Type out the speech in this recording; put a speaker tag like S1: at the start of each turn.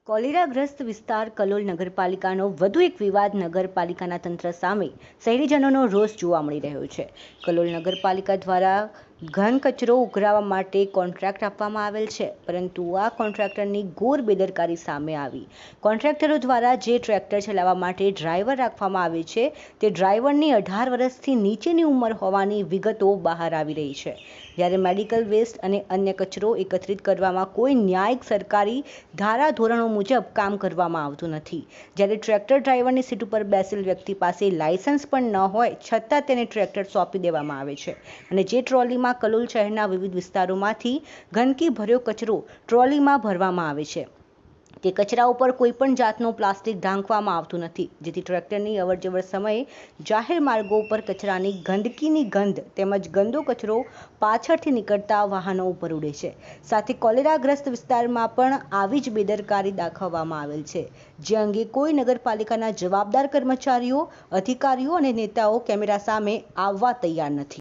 S1: કોલેરાગ્રસ્ત વિસ્તાર કલોલ નગરપાલિકાનો વધુ એક વિવાદ નગરપાલિકાના તંત્ર સામે શહેરીજનોનો રોષ જોવા મળી રહ્યો છે। કલોલ નગરપાલિકા દ્વારા ઘન કચરો ઉઘરાવવા માટે કોન્ટ્રાક્ટ આપવામાં આવેલ છે, પરંતુ આ કોન્ટ્રાક્ટરની ઘોર બેદરકારી સામે આવી। કોન્ટ્રાક્ટરો દ્વારા જે ટ્રેક્ટર ચલાવવા માટે ડ્રાઈવર રાખવામાં આવે છે, તે ડ્રાઈવરની 18 વર્ષથી નીચેની ઉંમર હોવાની વિગતો બહાર આવી રહી છે, જ્યારે મેડિકલ વેસ્ટ અને અન્ય કચરો એકત્રિત કરવામાં કોઈ ન્યાયિક સરકારી ધારાધોરણો મુજબ કામ કરવામાં આવતું નથી। જ્યારે ટ્રેક્ટર ડ્રાઈવરની સીટ ઉપર બેસેલ વ્યક્તિ પાસે લાયસન્સ પણ ન હોય છતાં તેને ટ્રેક્ટર સોંપી દેવામાં આવે છે, અને જે ટ્રોલીમાં કલોલ શહેરના વિવિધ વિસ્તારોમાંથી ગંદકી ભર્યો કચરો ટ્રોલીમાં ભરવામાં આવે છે, તે કચરા ઉપર કોઈ પણ જાતનું પ્લાસ્ટિક ઢાંકવામાં આવતું નથી, જેથી ટ્રેક્ટરની અવરજવર સમયે જાહેર માર્ગો ઉપર કચરાની ગંદકીની ગંધ તેમજ ગંદો કચરો પાછળથી નીકળતા વાહનો ઉપર ઉડે છે। સાથે કોલેરાગ્રસ્ત વિસ્તારમાં પણ આવી જ બેદરકારી દાખવવામાં આવેલ છે, જે અંગે કોઈ નગરપાલિકાના જવાબદાર કર્મચારીઓ, અધિકારીઓ અને નેતાઓ કેમેરા સામે આવવા તૈયાર નથી।